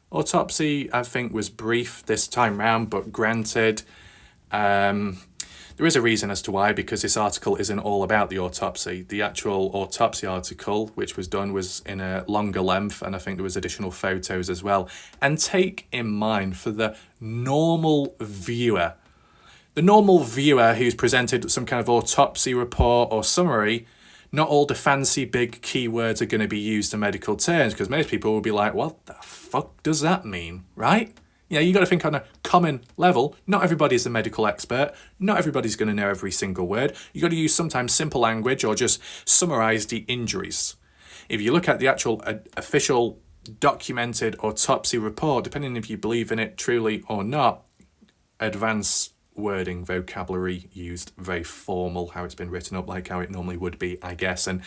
Autopsy, I think, was brief this time round, but granted, there is a reason as to why, because this article isn't all about the autopsy. The actual autopsy article, which was done, was in a longer length, and I think there was additional photos as well. And take in mind, for the normal viewer who's presented some kind of autopsy report or summary, not all the fancy big keywords are going to be used in medical terms, because most people will be like, what the fuck does that mean, right? You know, you got to think on a common level. Not everybody's a medical expert. Not everybody's going to know every single word. You got to use sometimes simple language or just summarize the injuries. If you look at the actual official documented autopsy report, depending if you believe in it truly or not, advanced wording, vocabulary used, very formal, how it's been written up, like how it normally would be, I guess. And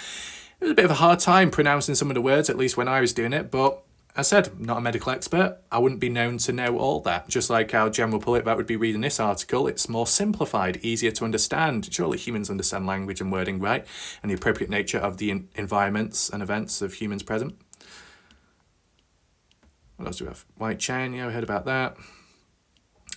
it was a bit of a hard time pronouncing some of the words, at least when I was doing it, but I said, not a medical expert. I wouldn't be known to know all that. Just like our general public that would be reading this article, it's more simplified, easier to understand. Surely humans understand language and wording, right? And the appropriate nature of the environments and events of humans present. What else do we have? White chain, yeah, we heard about that.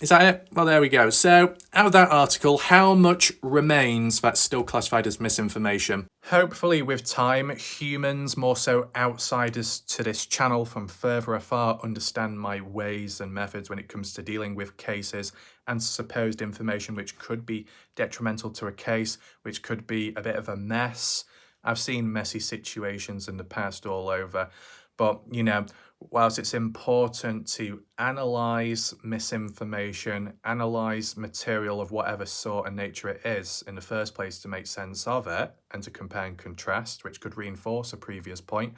Is that it? Well, there we go. So, out of that article, how much remains that's still classified as misinformation? Hopefully, with time, humans, more so outsiders to this channel from further afar, understand my ways and methods when it comes to dealing with cases and supposed information which could be detrimental to a case, which could be a bit of a mess. I've seen messy situations in the past all over, but, you know, whilst it's important to analyse misinformation, analyse material of whatever sort and nature it is in the first place to make sense of it and to compare and contrast, which could reinforce a previous point,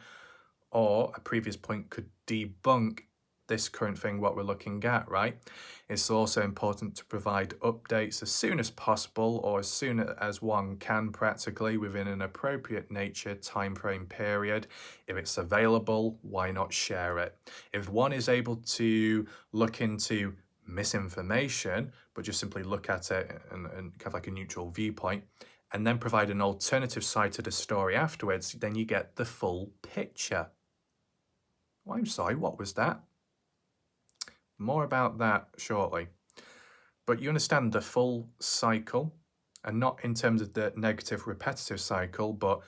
or a previous point could debunk this current thing, what we're looking at, right? It's also important to provide updates as soon as possible, or as soon as one can practically, within an appropriate nature time frame period. If it's available, why not share it? If one is able to look into misinformation, but just simply look at it and kind of like a neutral viewpoint, and then provide an alternative side to the story afterwards, then you get the full picture. Well, I'm sorry, what was that? More about that shortly. But you understand the full cycle, and not in terms of the negative repetitive cycle, but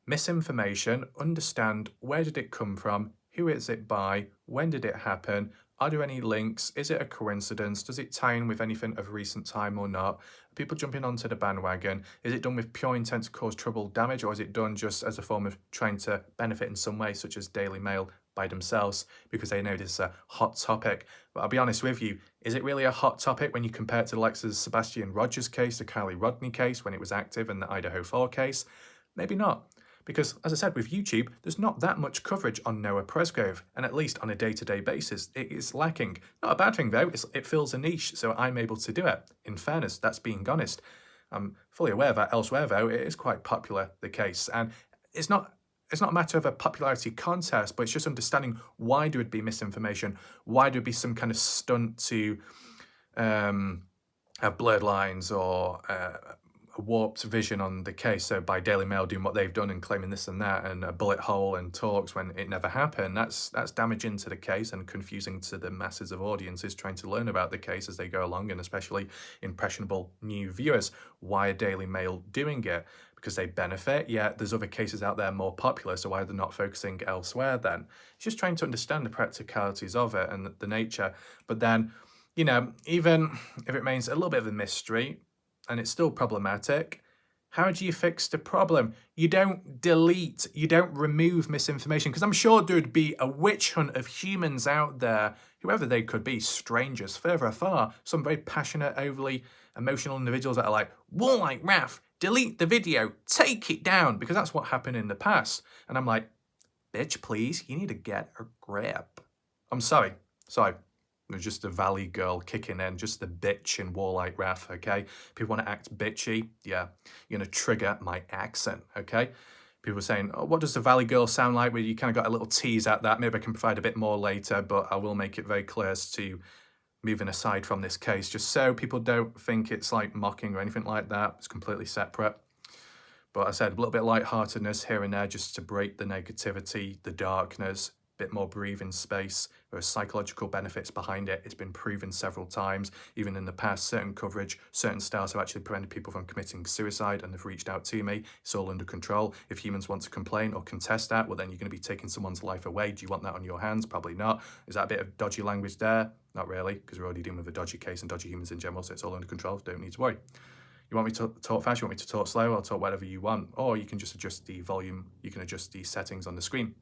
misinformation, understand where did it come from, who is it by, when did it happen, are there any links, is it a coincidence, does it tie in with anything of recent time or not, are people jumping onto the bandwagon, is it done with pure intent to cause trouble, damage, or is it done just as a form of trying to benefit in some way, such as Daily Mail by themselves because they know this is a hot topic? But I'll be honest with you, is it really a hot topic when you compare it to the likes of the Sebastian Rogers case, the Kylie Rodney case when it was active, and the Idaho 4 case? Maybe not. Because, as I said, with YouTube, there's not that much coverage on Noah Presgrove, and at least on a day-to-day basis, it is lacking. Not a bad thing, though. It fills a niche, so I'm able to do it. In fairness, that's being honest. I'm fully aware that elsewhere, though, it is quite popular, the case. And it's not a matter of a popularity contest, but it's just understanding why there would be misinformation, why there would be some kind of stunt to have blurred lines or a warped vision on the case. So by Daily Mail doing what they've done and claiming this and that and a bullet hole and talks when it never happened, that's damaging to the case and confusing to the masses of audiences trying to learn about the case as they go along, and especially impressionable new viewers. Why are Daily Mail doing it? Because they benefit. Yeah, there's other cases out there more popular, so why are they not focusing elsewhere then? It's just trying to understand the practicalities of it and the nature. But then, you know, even if it remains a little bit of a mystery and it's still problematic, how do you fix the problem? You don't delete, you don't remove misinformation, because I'm sure there'd be a witch hunt of humans out there, whoever they could be, strangers, further afar, some very passionate, overly emotional individuals that are like, Warlike Raph, delete the video, take it down, because that's what happened in the past. And I'm like, bitch, please, you need to get a grip. I'm sorry. Just a valley girl kicking in, just the bitch in Warlike Raph, okay? People want to act bitchy, yeah, you're going to trigger my accent, okay? People are saying, oh, what does the valley girl sound like? Well, you kind of got a little tease at that. Maybe I can provide a bit more later, but I will make it very clear as to moving aside from this case, just so people don't think it's like mocking or anything like that. It's completely separate. But I said a little bit of lightheartedness here and there just to break the negativity, the darkness, bit more breathing space. There are psychological benefits behind it. It's been proven several times. Even in the past, certain coverage, certain styles have actually prevented people from committing suicide, and they've reached out to me. It's all under control. If humans want to complain or contest that, well, then you're going to be taking someone's life away. Do you want that on your hands? Probably not. Is that a bit of dodgy language there? Not really, because we're already dealing with a dodgy case and dodgy humans in general, so it's all under control. Don't need to worry. You want me to talk fast? You want me to talk slow? I'll talk whatever you want. Or you can just adjust the volume. You can adjust the settings on the screen.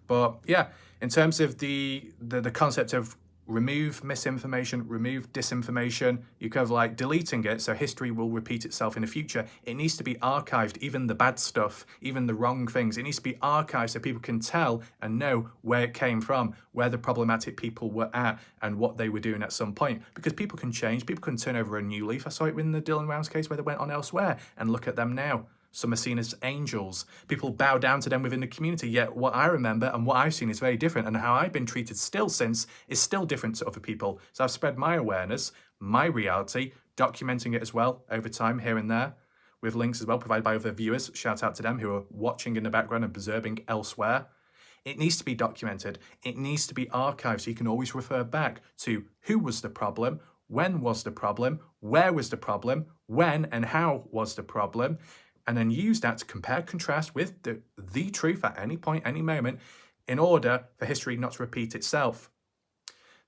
But yeah, in terms of the concept of remove misinformation, remove disinformation, you kind of like deleting it so history will repeat itself in the future. It needs to be archived, even the bad stuff, even the wrong things. It needs to be archived so people can tell and know where it came from, where the problematic people were at and what they were doing at some point. Because people can change, people can turn over a new leaf. I saw it in the Dylan Rounds case where they went on elsewhere, and look at them now. Some are seen as angels. People bow down to them within the community, yet what I remember and what I've seen is very different, and how I've been treated still since is still different to other people. So I've spread my awareness, my reality, documenting it as well over time here and there, with links as well provided by other viewers. Shout out to them who are watching in the background and observing elsewhere. It needs to be documented. It needs to be archived so you can always refer back to who was the problem, when was the problem, where was the problem, when and how was the problem, and then use that to compare, contrast with the truth at any point, any moment, in order for history not to repeat itself.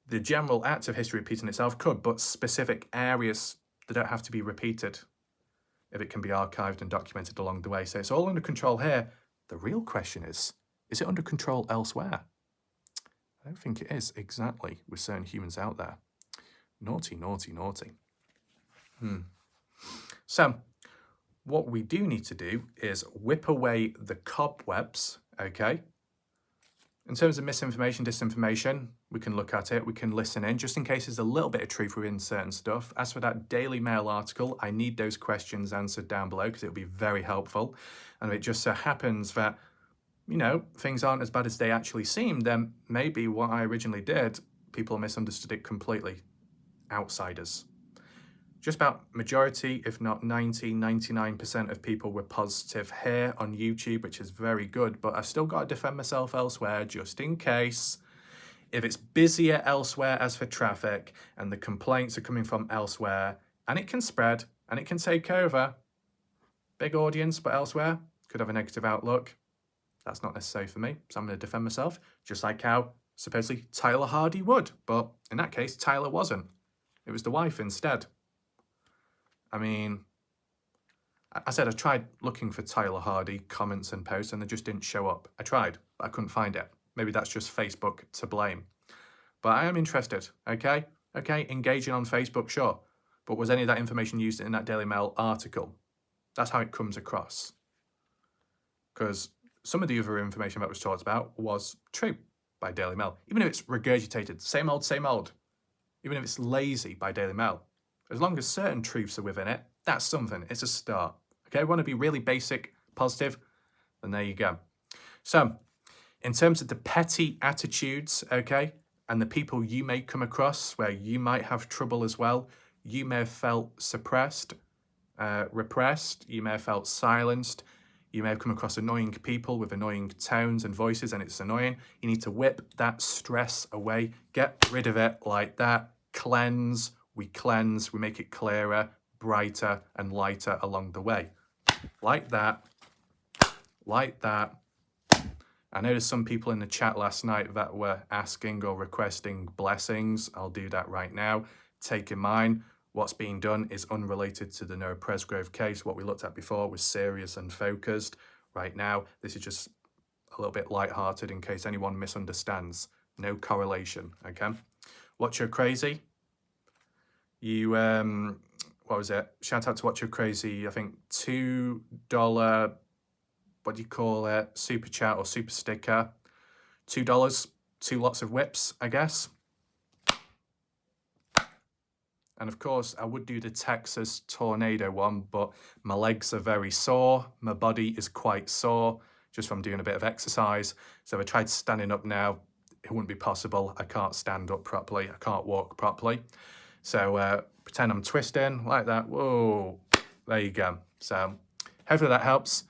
The general act of history repeating itself could, but specific areas, they don't have to be repeated if it can be archived and documented along the way. So it's all under control here. The real question is it under control elsewhere? I don't think it is exactly with certain humans out there. Naughty, naughty, naughty. So, what we do need to do is whip away the cobwebs, okay? In terms of misinformation, disinformation, we can look at it, we can listen in, just in case there's a little bit of truth within certain stuff. As for that Daily Mail article, I need those questions answered down below because it'll be very helpful. And if it just so happens that, you know, things aren't as bad as they actually seem, then maybe what I originally did, people misunderstood it completely. Outsiders. Just about majority, if not 99% of people were positive here on YouTube, which is very good, but I've still got to defend myself elsewhere just in case. If it's busier elsewhere as for traffic and the complaints are coming from elsewhere, and it can spread and it can take over, big audience, but elsewhere, could have a negative outlook. That's not necessary for me, so I'm going to defend myself, just like how supposedly Tyler Hardy would, but in that case, Tyler wasn't. It was the wife instead. I mean, I said I tried looking for Tyler Hardy comments and posts and they just didn't show up. I tried, but I couldn't find it. Maybe that's just Facebook to blame. But I am interested, okay? Okay, engaging on Facebook, sure. But was any of that information used in that Daily Mail article? That's how it comes across. Because some of the other information that was talked about was true by Daily Mail. Even if it's regurgitated, same old. Even if it's lazy by Daily Mail. As long as certain truths are within it, that's something. It's a start. Okay, we want to be really basic, positive, then there you go. So, in terms of the petty attitudes, okay, and the people you may come across where you might have trouble as well, you may have felt suppressed, repressed. You may have felt silenced. You may have come across annoying people with annoying tones and voices, and it's annoying. You need to whip that stress away. Get rid of it like that. Cleanse. We make it clearer, brighter, and lighter along the way. Like that. Like that. I noticed some people in the chat last night that were asking or requesting blessings. I'll do that right now. Take in mind, what's being done is unrelated to the Noah Presgrove case. What we looked at before was serious and focused. Right now, this is just a little bit lighthearted in case anyone misunderstands. No correlation, okay? Watch Your Crazy. You, what was it? Shout out to Watch Your Crazy. I think $2, what do you call it? Super chat or super sticker. $2, 2 lots of whips, I guess. And of course, I would do the Texas tornado one, but my legs are very sore. My body is quite sore just from doing a bit of exercise. So if I tried standing up now, it wouldn't be possible. I can't stand up properly. I can't walk properly. So pretend I'm twisting like that. Whoa, there you go. So hopefully that helps.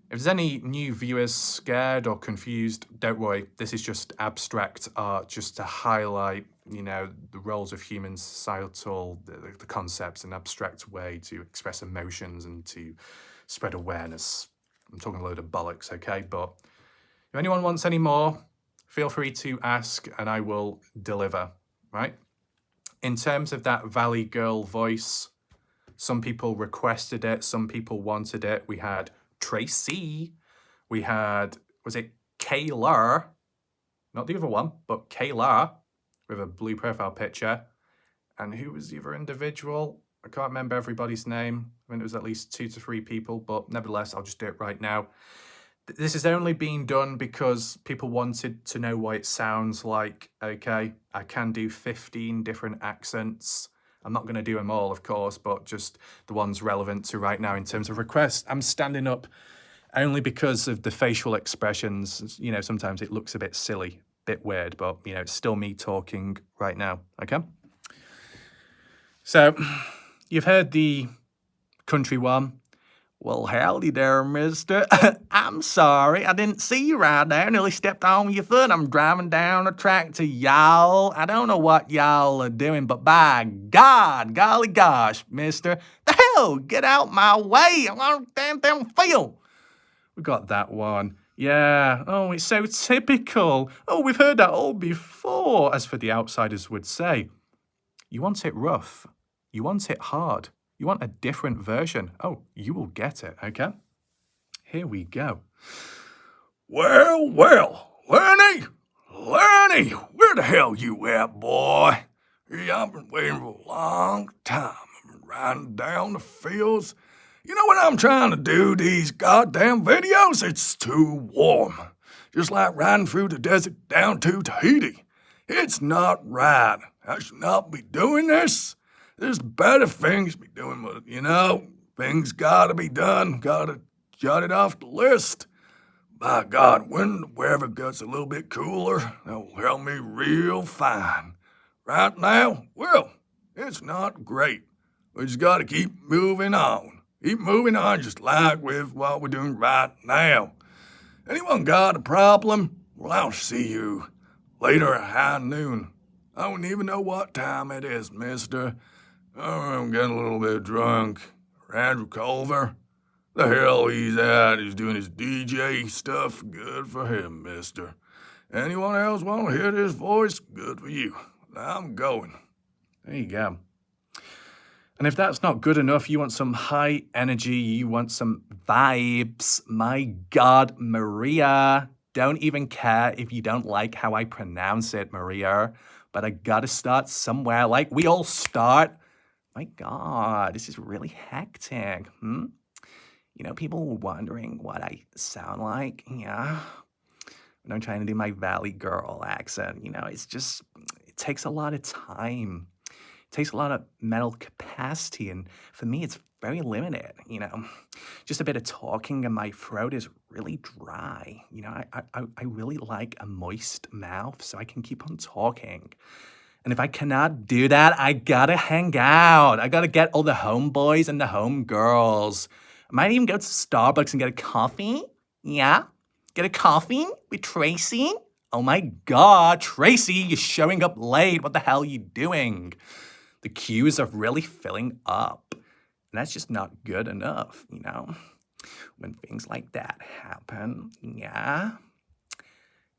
If there's any new viewers scared or confused, don't worry. This is just abstract art, just to highlight, you know, the roles of humans, societal, the concepts, an abstract way to express emotions and to spread awareness. I'm talking a load of bollocks, okay? But if anyone wants any more, feel free to ask and I will deliver, right? In terms of that Valley Girl voice, some people requested it, some people wanted it. We had Tracy, we had, was it Kayla? Not the other one, but Kayla with a blue profile picture. And who was the other individual? I can't remember everybody's name. I mean, it was at least 2 to 3 people, but nevertheless, I'll just do it right now. This is only being done because people wanted to know what it sounds like, okay? I can do 15 different accents. I'm not going to do them all, of course, but just the ones relevant to right now in terms of requests. I'm standing up only because of the facial expressions. You know, sometimes it looks a bit silly, bit weird, but, you know, it's still me talking right now, okay? So, you've heard the country one. Well, howdy there, mister. I'm sorry, I didn't see you right there. Nearly stepped on your foot. I'm driving down the track to y'all. I don't know what y'all are doing, but by God, golly gosh, mister, the hell, get out my way. I don't damn feel. We got that one. Yeah, oh, it's so typical. Oh, we've heard that all before, as for the outsiders would say. You want it rough. You want it hard. You want a different version. Oh, you will get it, okay? Here we go. Well, Lenny, where the hell you at, boy? I've been waiting for a long time. I've been riding down the fields. You know what I'm trying to do, these goddamn videos? It's too warm. Just like riding through the desert down to Tahiti. It's not right. I should not be doing this. There's better things to be doing, but, you know, things gotta be done. Gotta jot it off the list. By God, when the weather gets a little bit cooler, that'll help me real fine. Right now, well, it's not great. We just gotta keep moving on. Keep moving on just like with what we're doing right now. Anyone got a problem? Well, I'll see you later at high noon. I don't even know what time it is, mister. I'm getting a little bit drunk. Andrew Culver, the hell he's at. He's doing his DJ stuff. Good for him, mister. Anyone else want to hear this voice? Good for you. I'm going. There you go. And if that's not good enough, you want some high energy, you want some vibes. My God, Maria. Don't even care if you don't like how I pronounce it, Maria. But I gotta start somewhere, like we all start. My God, this is really hectic. You know, people were wondering what I sound like. Yeah. When I'm trying to do my Valley Girl accent, you know, it's just, it takes a lot of time. It takes a lot of mental capacity. And for me, it's very limited, you know. Just a bit of talking and my throat is really dry. You know, I really like a moist mouth so I can keep on talking.
And if I cannot do that, I gotta hang out. I gotta get all the homeboys and the homegirls. I might even go to Starbucks and get a coffee. Yeah? Get a coffee with Tracy? Oh my God, Tracy, you're showing up late. What the hell are you doing? The queues are really filling up. And that's just not good enough, you know? When things like that happen, yeah?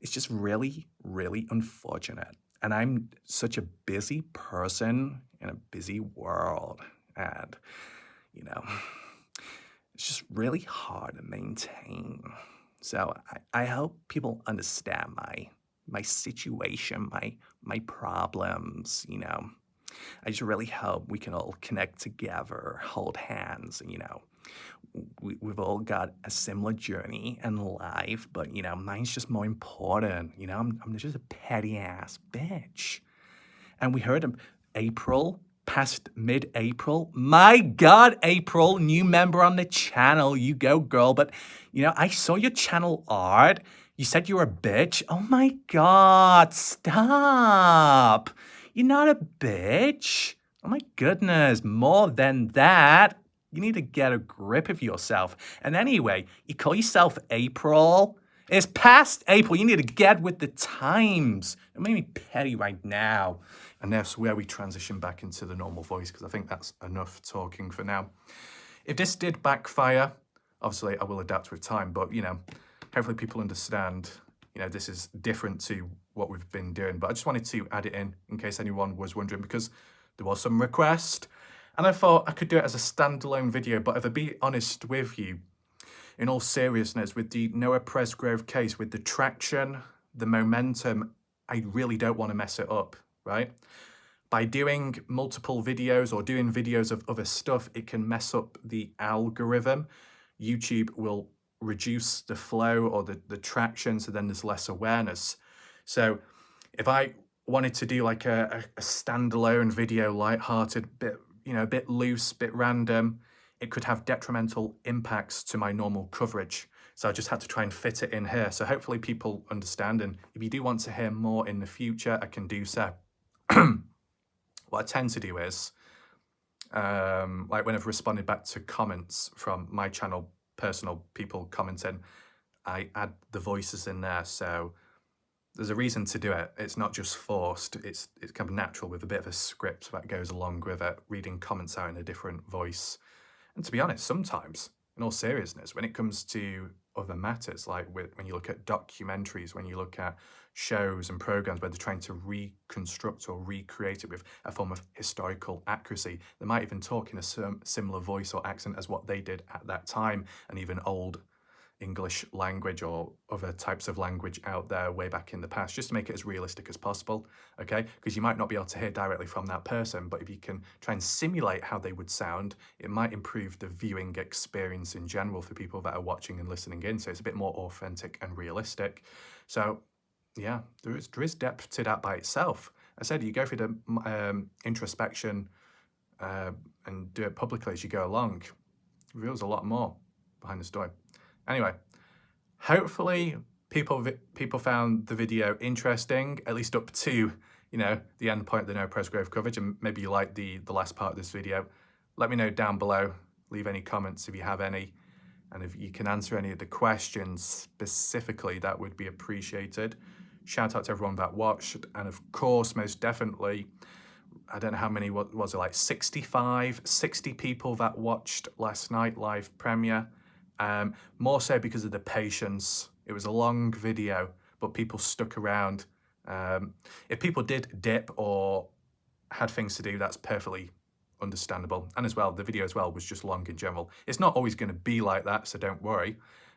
It's just really, really unfortunate. And I'm such a busy person in a busy world. And, you know, it's just really hard to maintain. So I hope people understand my situation, my problems, you know. I just really hope we can all connect together, hold hands, and, you know, we've all got a similar journey in life, but, you know, mine's just more important. You know, I'm just a petty ass bitch. And we heard of April, past mid-April. My God, April, new member on the channel. You go, girl. But, you know, I saw your channel art. You said you were a bitch. Oh my God, stop. You're not a bitch. Oh my goodness, more than that. You need to get a grip of yourself. And anyway, you call yourself April. It's past April. You need to get with the times. It made me petty right now. And that's where we transition back into the normal voice, because I think that's enough talking for now. If this did backfire, obviously I will adapt with time, but, you know, hopefully people understand, you know, this is different to what we've been doing. But I just wanted to add it in case anyone was wondering, because there was some request. And I thought I could do it as a standalone video, but if I be honest with you, in all seriousness, with the Noah Presgrove case, with the traction, the momentum, I really don't want to mess it up, right? By doing multiple videos or doing videos of other stuff, it can mess up the algorithm. YouTube will reduce the flow or the traction, so then there's less awareness. So if I wanted to do like a standalone video, lighthearted, bit, you know, a bit loose, bit random, it could have detrimental impacts to my normal coverage. So I just had to try and fit it in here. So hopefully people understand. And if you do want to hear more in the future, I can do so. What I tend to do is, like when I've responded back to comments from my channel, personal people commenting, I add the voices in there. So there's a reason to do it. It's not just forced. It's kind of natural with a bit of a script that goes along with it, reading comments out in a different voice. And to be honest, sometimes, in all seriousness, when it comes to other matters, like when you look at documentaries, when you look at shows and programs where they're trying to reconstruct or recreate it with a form of historical accuracy, they might even talk in a similar voice or accent as what they did at that time, and even old English language or other types of language out there way back in the past, just to make it as realistic as possible, okay? Because you might not be able to hear directly from that person, but if you can try and simulate how they would sound, it might improve the viewing experience in general for people that are watching and listening in, so it's a bit more authentic and realistic. So yeah, there is depth to that by itself. I said you go through the introspection and do it publicly as you go along. It reveals a lot more behind the story. Anyway, hopefully people found the video interesting, at least up to, you know, the end point of the Noah Presgrove coverage, and maybe you like the last part of this video. Let me know down below. Leave any comments if you have any, and if you can answer any of the questions specifically, that would be appreciated. Shout out to everyone that watched, and of course, most definitely, I don't know how many, what was it, like 60 people that watched last night live premiere. More so because of the patience. It was a long video, but people stuck around. If people did dip or had things to do, that's perfectly understandable. And as well, the video as well was just long in general. It's not always going to be like that, so don't worry.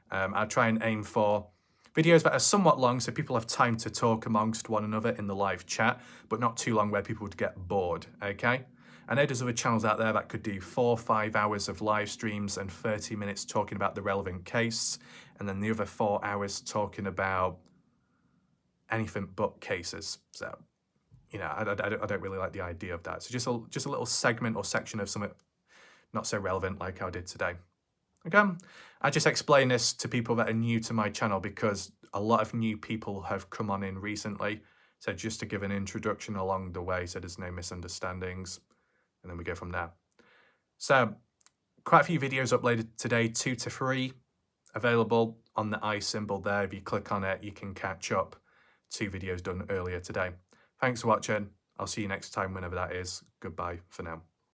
I try and aim for videos that are somewhat long so people have time to talk amongst one another in the live chat, but not too long where people would get bored, okay? I know there's other channels out there that could do 4 or 5 hours of live streams and 30 minutes talking about the relevant case, and then the other 4 hours talking about anything but cases. So, you know, I don't really like the idea of that. So just a little segment or section of something not so relevant like I did today. Okay, I just explain this to people that are new to my channel because a lot of new people have come on in recently.
So just to give an introduction along the way so there's no misunderstandings, and then we go from there. So quite a few videos uploaded today, 2 to 3, available on the I symbol there. If you click on it, you can catch up 2 videos done earlier today. Thanks for watching. I'll see you next time, whenever that is. Goodbye for now.